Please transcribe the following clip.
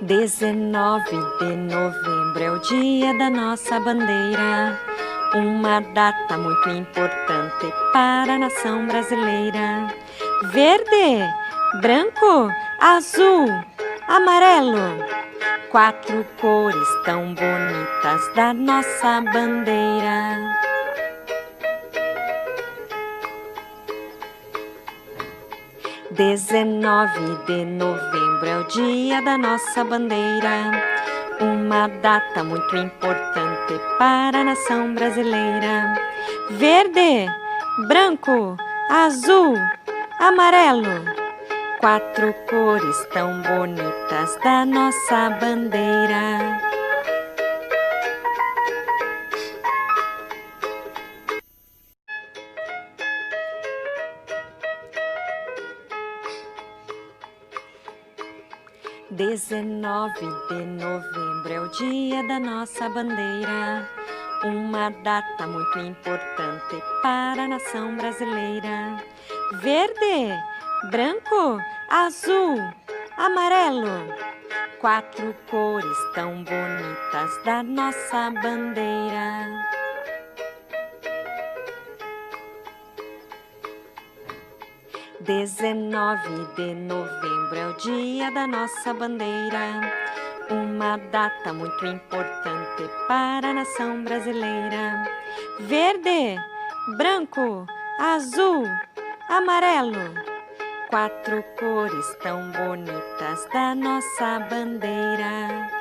19 de novembro é o dia da nossa bandeira, uma data muito importante para a nação brasileira. Verde, branco, azul, amarelo, quatro cores tão bonitas da nossa bandeira. 19 de novembro é o dia da nossa bandeira, uma data muito importante para a nação brasileira. Verde, branco, azul, amarelo, quatro cores tão bonitas da nossa bandeira. Dezenove de novembro é o dia da nossa bandeira, uma data muito importante para a nação brasileira. Verde, branco, azul, amarelo, quatro cores tão bonitas da nossa bandeira. 19 de novembro é o dia da nossa bandeira, uma data muito importante para a nação brasileira. Verde, branco, azul, amarelo, quatro cores tão bonitas da nossa bandeira.